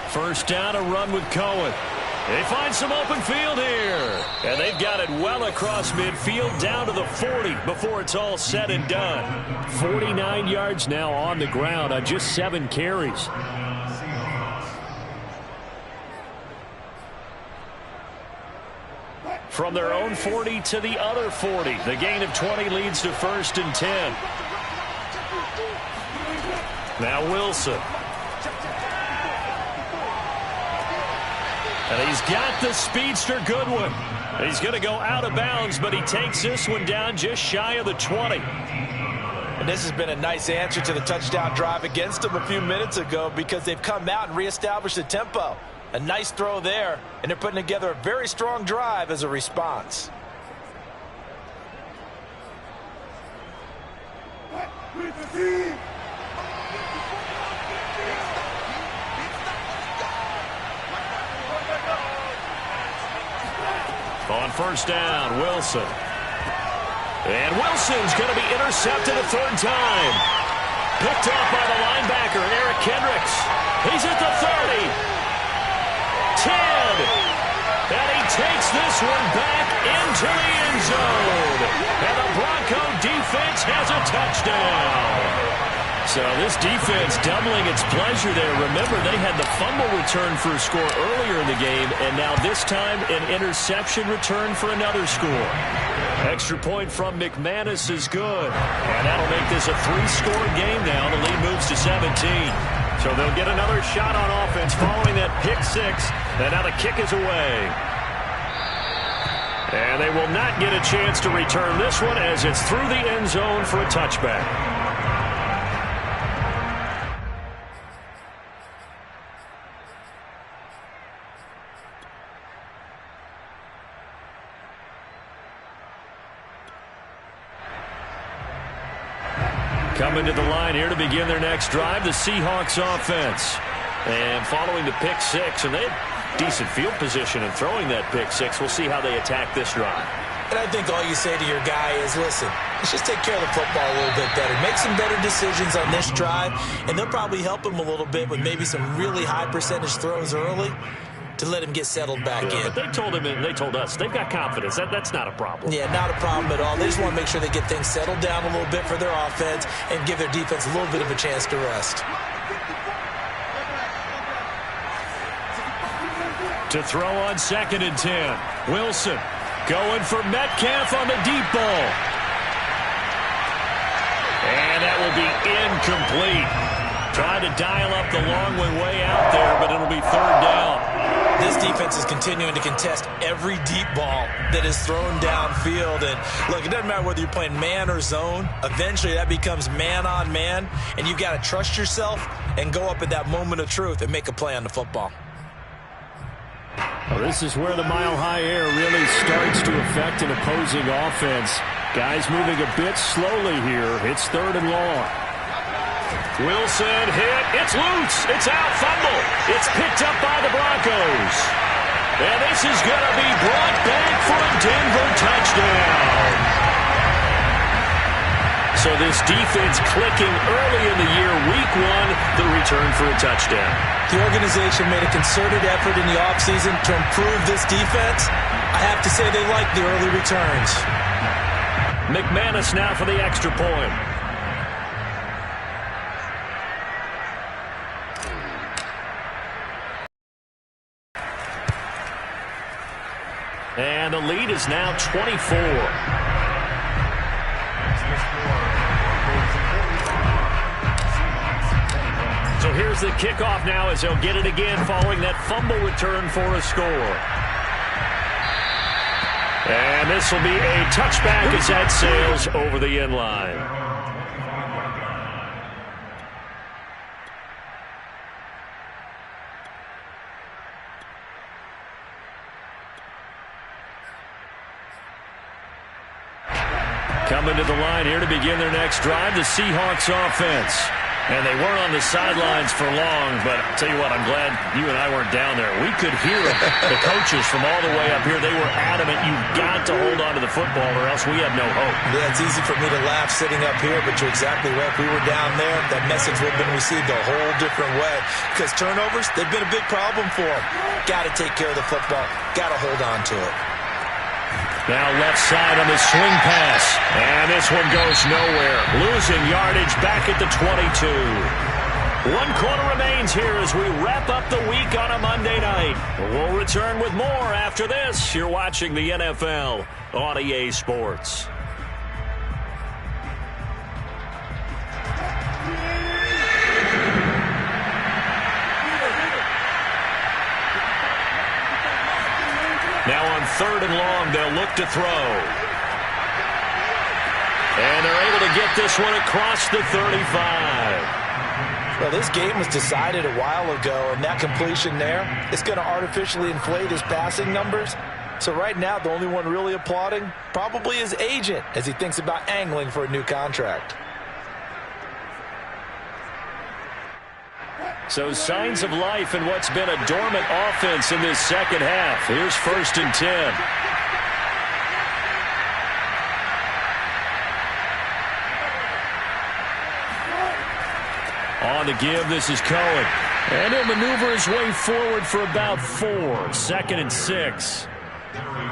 First down, a run with Cohen. They find some open field here. And they've got it well across midfield down to the 40 before it's all said and done. 49 yards now on the ground on just 7 carries. From their own 40 to the other 40. The gain of 20 leads to 1st and 10. Now Wilson. And he's got the speedster Goodwin. He's going to go out of bounds, but he takes this one down just shy of the 20. And this has been a nice answer to the touchdown drive against them a few minutes ago because they've come out and reestablished the tempo. A nice throw there, and they're putting together a very strong drive as a response. On first down, Wilson. And Wilson's going to be intercepted a 3rd time. Picked off by the linebacker, Eric Kendricks. He's at the 30. 10. And he takes this one back into the end zone. And the Bronco defense has a touchdown. So this defense doubling its pleasure there. Remember, they had the fumble return for a score earlier in the game, and now this time an interception return for another score. Extra point from McManus is good. And that'll make this a 3-score game now. The lead moves to 17. So they'll get another shot on offense following that pick 6. And now the kick is away. And they will not get a chance to return this one as it's through the end zone for a touchback. Coming to the line here to begin their next drive, the Seahawks offense. And following the pick 6, and decent field position and throwing that pick six. We'll see how they attack this drive. And I think all you say to your guy is, listen, let's just take care of the football a little bit better. Make some better decisions on this drive, and they'll probably help him a little bit with maybe some really high percentage throws early to let him get settled back in. But they told him and they told us they've got confidence. That's not a problem. Yeah, not a problem at all. They just want to make sure they get things settled down a little bit for their offense and give their defense a little bit of a chance to rest. To throw on 2nd and 10. Wilson going for Metcalf on the deep ball. And that will be incomplete. Trying to dial up the long way out there, but it'll be 3rd down. This defense is continuing to contest every deep ball that is thrown downfield. And look, it doesn't matter whether you're playing man or zone. Eventually that becomes man on man, and you've got to trust yourself and go up at that moment of truth and make a play on the football. Well, this is where the mile-high air really starts to affect an opposing offense. Guys moving a bit slowly here. It's 3rd and long. Wilson hit. It's loose. It's out. Fumble. It's picked up by the Broncos. And this is going to be brought back for a Denver touchdown. So this defense clicking early in the year, week 1, the return for a touchdown. The organization made a concerted effort in the offseason to improve this defense. I have to say they like the early returns. McManus now for the extra point. And the lead is now 24. So here's the kickoff now as they'll get it again following that fumble return for a score. And this will be a touchback as that sails over the end line. Coming to the line here to begin their next drive, the Seahawks offense. And they weren't on the sidelines for long, but I'll tell you what, I'm glad you and I weren't down there. We could hear them, the coaches from all the way up here. They were adamant, you've got to hold on to the football or else we have no hope. Yeah, it's easy for me to laugh sitting up here, but you're exactly right. If we were down there, that message would have been received a whole different way. Because turnovers, they've been a big problem for them. Got to take care of the football. Got to hold on to it. Now left side on the swing pass. And this one goes nowhere. Losing yardage back at the 22. 1 quarter remains here as we wrap up the week on a Monday night. We'll return with more after this. You're watching the NFL on EA Sports. Now on 3rd and long, they'll look to throw. And they're able to get this one across the 35. Well, this game was decided a while ago, and that completion there, it's going to artificially inflate his passing numbers. So right now, the only one really applauding probably his agent as he thinks about angling for a new contract. So signs of life in what's been a dormant offense in this second half. Here's 1st and 10. On the give, this is Cohen. And he'll maneuver his way forward for about 4. 2nd and 6.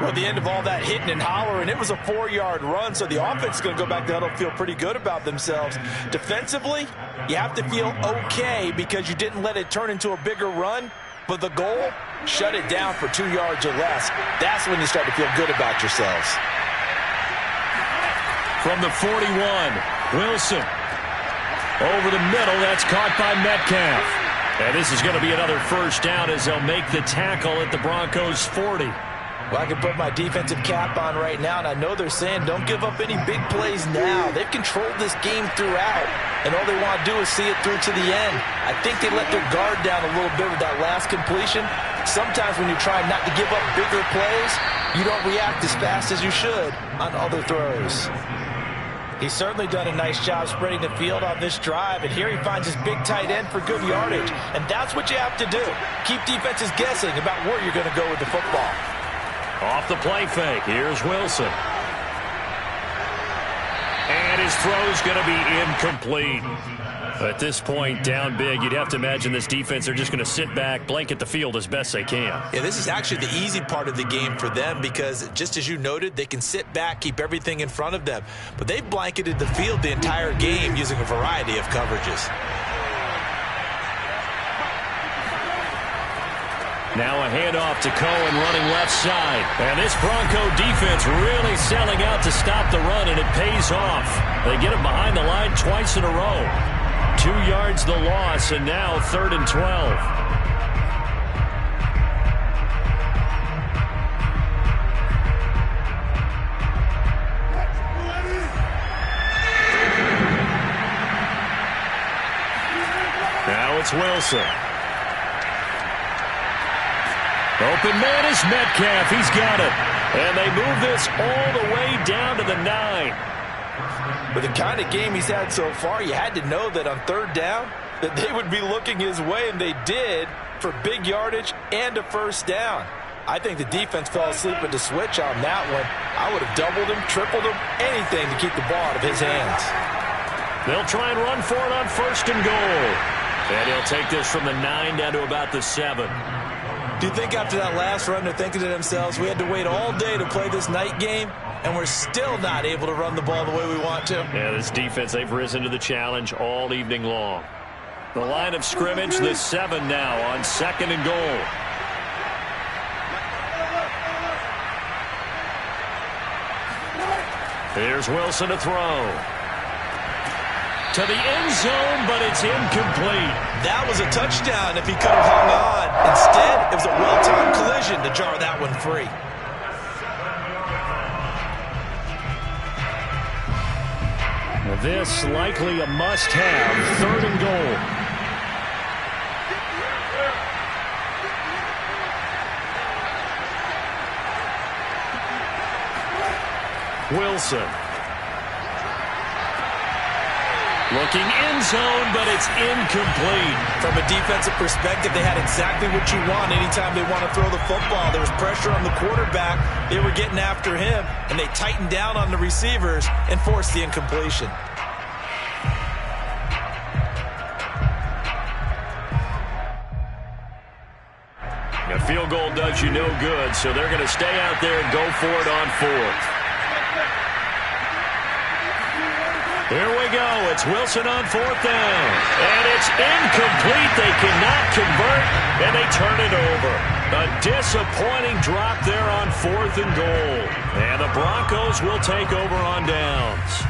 Well, at the end of all that hitting and hollering, it was a 4-yard run, so the offense is going to go back to huddle and feel pretty good about themselves. Defensively, you have to feel okay because you didn't let it turn into a bigger run, but the goal, shut it down for 2 yards or less. That's when you start to feel good about yourselves. From the 41, Wilson. Over the middle, that's caught by Metcalf. And this is going to be another 1st down as they'll make the tackle at the Broncos' 40. Well, I can put my defensive cap on right now, and I know they're saying don't give up any big plays now. They've controlled this game throughout, and all they want to do is see it through to the end. I think they let their guard down a little bit with that last completion. Sometimes when you're trying not to give up bigger plays, you don't react as fast as you should on other throws. He's certainly done a nice job spreading the field on this drive, and here he finds his big tight end for good yardage. And that's what you have to do. Keep defenses guessing about where you're going to go with the football. Off the play fake, here's Wilson. And his throw's going to be incomplete. At this point, down big, you'd have to imagine this defense are just going to sit back, blanket the field as best they can. Yeah, this is actually the easy part of the game for them because, just as you noted, they can sit back, keep everything in front of them. But they've blanketed the field the entire game using a variety of coverages. Now a handoff to Cohen running left side. And this Bronco defense really selling out to stop the run, and it pays off. They get him behind the line twice in a row. 2 yards the loss, and now 3rd and 12. Now it's Wilson. Open man is Metcalf. He's got it. And they move this all the way down to the 9. With the kind of game he's had so far, you had to know that on 3rd down that they would be looking his way, and they did, for big yardage and a first down. I think the defense fell asleep at the switch on that one. I would have doubled him, tripled him, anything to keep the ball out of his hands. They'll try and run for it on 1st and goal. And he'll take this from the 9 down to about the 7. Do you think after that last run they're thinking to themselves, we had to wait all day to play this night game, and we're still not able to run the ball the way we want to? Yeah, this defense, they've risen to the challenge all evening long. The line of scrimmage, the 7 now on 2nd and goal. Here's Wilson to throw. To the end zone, but it's incomplete. That was a touchdown if he could have hung on. Instead, it was a well-timed collision to jar that one free. This likely a must-have, 3rd and goal. Wilson. Looking end zone, but it's incomplete. From a defensive perspective, they had exactly what you want anytime they want to throw the football. There was pressure on the quarterback. They were getting after him, and they tightened down on the receivers and forced the incompletion. A field goal does you no good, so they're going to stay out there and go for it on 4th. Here we go. It's Wilson on 4th down. And it's incomplete. They cannot convert, and they turn it over. A disappointing drop there on 4th and goal. And the Broncos will take over on downs.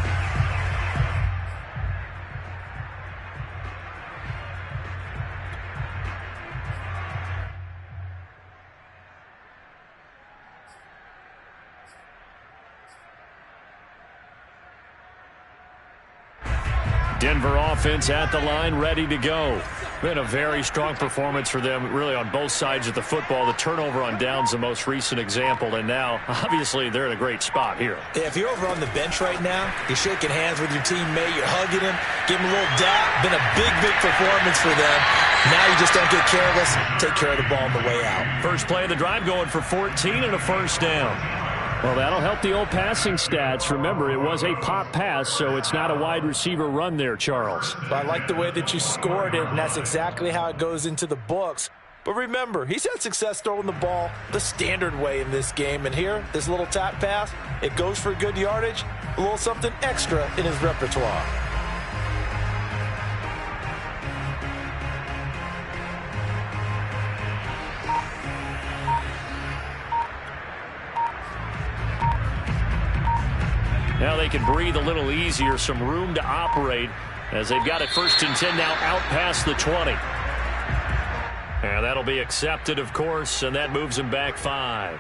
Denver offense at the line, ready to go. Been a very strong performance for them, really, on both sides of the football. The turnover on downs, the most recent example, and now, obviously, they're in a great spot here. Yeah, if you're over on the bench right now, you're shaking hands with your teammate, you're hugging him, giving him a little dap. Been a big, big performance for them. Now you just don't get careless. Take care of the ball on the way out. First play of the drive going for 14 and a first down. Well, that'll help the old passing stats. Remember, it was a pop pass, so it's not a wide receiver run there, Charles. I like the way that you scored it, and that's exactly how it goes into the books. But remember, he's had success throwing the ball the standard way in this game. And here, this little tap pass, it goes for good yardage, a little something extra in his repertoire. Now they can breathe a little easier, some room to operate as they've got it 1st and 10 now out past the 20. And that'll be accepted, of course, and that moves them back 5.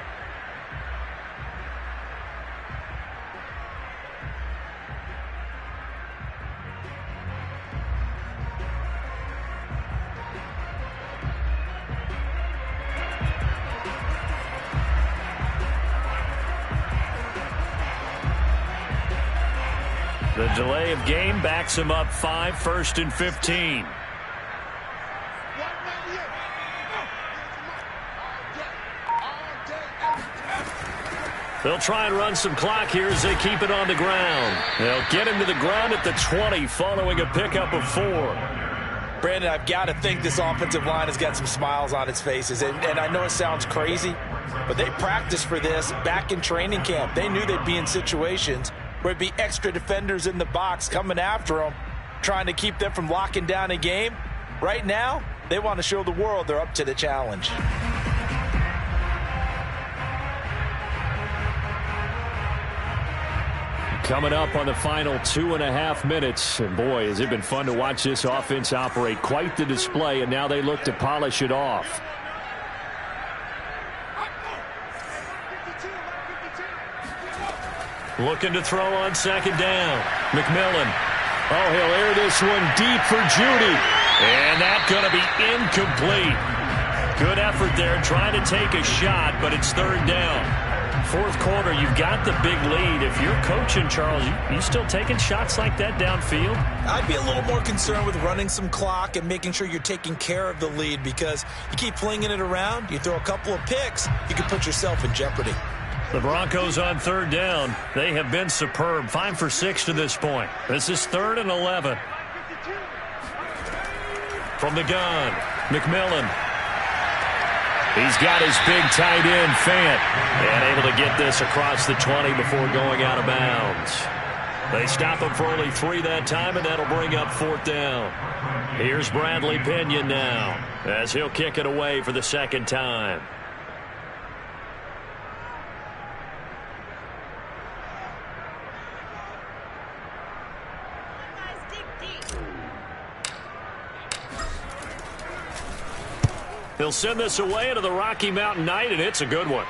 The delay of game backs him up 5, 1st and 15. They'll try and run some clock here as they keep it on the ground. They'll get him to the ground at the 20 following a pickup of 4. Brandon, I've got to think this offensive line has got some smiles on its faces. And I know it sounds crazy, but they practiced for this back in training camp. They knew they'd be in situations where there'd be extra defenders in the box coming after them, trying to keep them from locking down a game. Right now, they want to show the world they're up to the challenge. Coming up on the final 2.5 minutes. And boy, has it been fun to watch this offense operate. Quite the display, and now they look to polish it off. Looking to throw on 2nd down. McMillan. Oh, he'll air this one deep for Judy. And that's going to be incomplete. Good effort there trying to take a shot, but it's 3rd down. 4th quarter, you've got the big lead. If you're coaching, Charles, you still taking shots like that downfield? I'd be a little more concerned with running some clock and making sure you're taking care of the lead, because you keep flinging it around, you throw a couple of picks, you can put yourself in jeopardy. The Broncos on 3rd down. They have been superb. 5 for 6 to this point. This is 3rd and 11. From the gun, McMillan. He's got his big tight end, Fant, and able to get this across the 20 before going out of bounds. They stop him for only 3 that time, and that'll bring up 4th down. Here's Bradley Pinion now, as he'll kick it away for the 2nd time. He'll send this away into the Rocky Mountain Night, and it's a good one.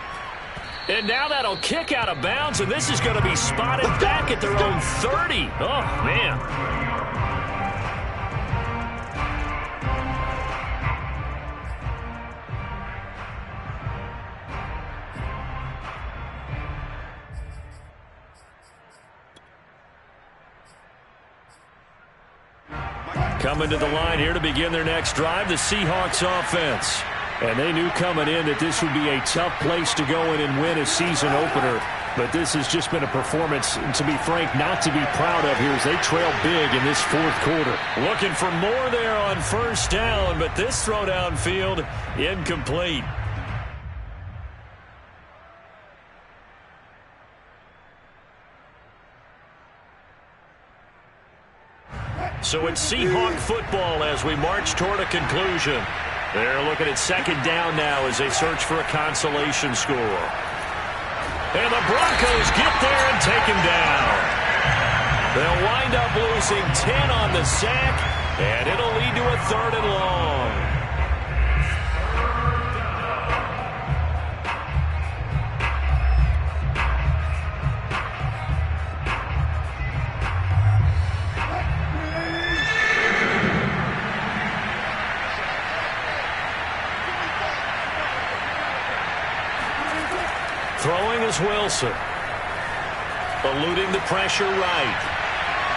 And now that'll kick out of bounds, and this is going to be spotted back at their own 30. Oh, man. Coming to the line here to begin their next drive, the Seahawks offense. And they knew coming in that this would be a tough place to go in and win a season opener. But this has just been a performance, to be frank, not to be proud of here as they trail big in this 4th quarter. Looking for more there on 1st down, but this throw downfield incomplete. So it's Seahawk football as we march toward a conclusion. They're looking at 2nd down now as they search for a consolation score. And the Broncos get there and take him down. They'll wind up losing 10 on the sack, and it'll lead to a 3rd and long. Throwing is Wilson. Eluding the pressure right.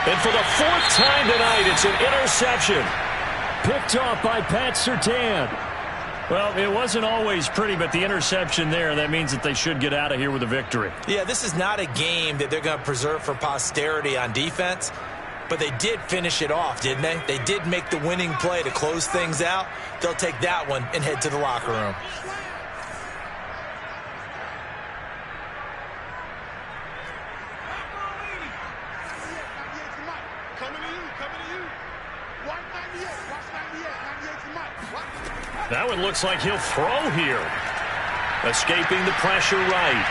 And for the 4th time tonight, it's an interception. Picked off by Pat Surtain. Well, it wasn't always pretty, but the interception there, that means that they should get out of here with a victory. Yeah, this is not a game that they're going to preserve for posterity on defense, but they did finish it off, didn't they? They did make the winning play to close things out. They'll take that one and head to the locker room. Now it looks like he'll throw here. Escaping the pressure right.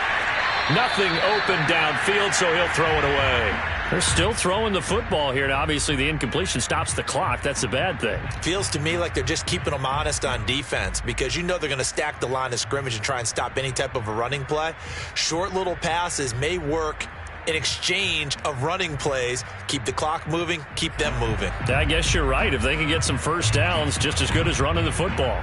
Nothing open downfield, so he'll throw it away. They're still throwing the football here, and obviously the incompletion stops the clock. That's a bad thing. Feels to me like they're just keeping them honest on defense, because you know they're going to stack the line of scrimmage and try and stop any type of a running play. Short little passes may work in exchange of running plays. Keep the clock moving, keep them moving. I guess you're right. If they can get some 1st downs, just as good as running the football.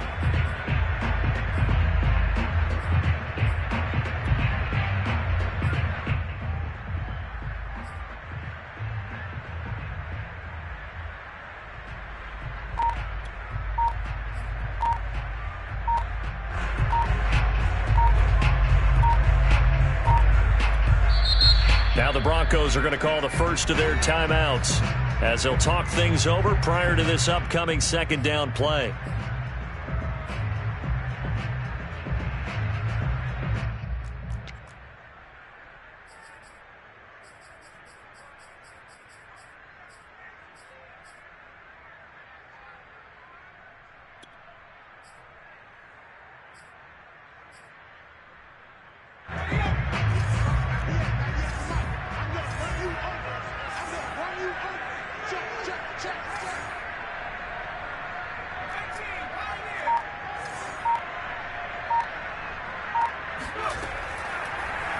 the Broncos are going to call the first of their timeouts as they'll talk things over prior to this upcoming second down play.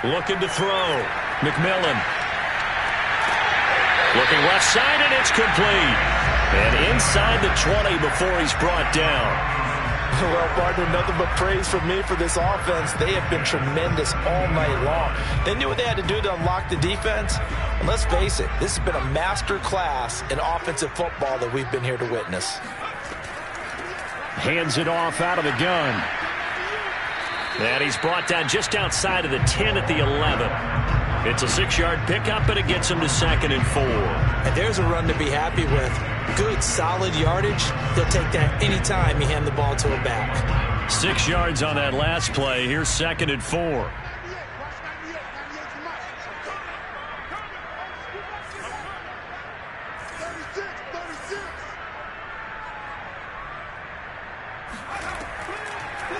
Looking to throw. McMillan. Looking left side, and it's complete. And inside the 20 before he's brought down. Well, partner, nothing but praise from me for this offense. They have been tremendous all night long. They knew what they had to do to unlock the defense. And let's face it, this has been a master class in offensive football that we've been here to witness. Hands it off out of the gun. And he's brought down just outside of the 10 at the 11. It's a 6-yard pickup, and it gets him to 2nd and 4. And there's a run to be happy with. Good, solid yardage. He'll take that anytime you hand the ball to a back. 6 yards on that last play. Here's 2nd and 4.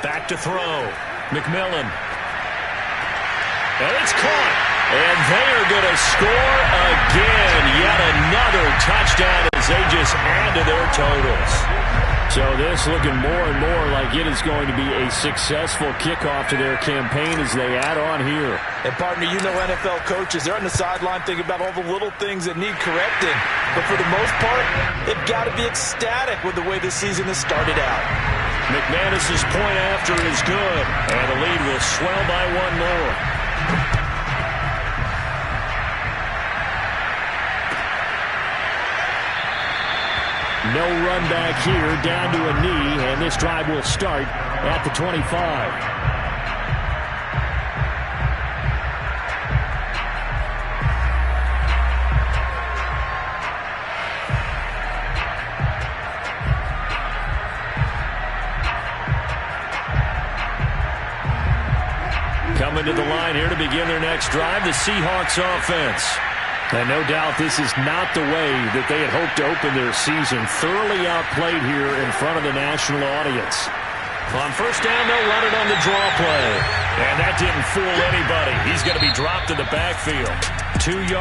Back to throw. McMillan. And it's caught. And they are going to score again. Yet another touchdown as they just add to their totals. So this looking more and more like it is going to be a successful kickoff to their campaign as they add on here. And, partner, you know NFL coaches, they're on the sideline thinking about all the little things that need correcting. But for the most part, they've got to be ecstatic with the way this season has started out. McManus's point after is good, and the lead will swell by one more. No run back here, down to a knee, and this drive will start at the 25. Coming to the line here to begin their next drive, the Seahawks offense. And no doubt this is not the way that they had hoped to open their season. Thoroughly outplayed here in front of the national audience. On first down, they'll run it on the draw play. And that didn't fool anybody. He's going to be dropped in the backfield. 2 yards.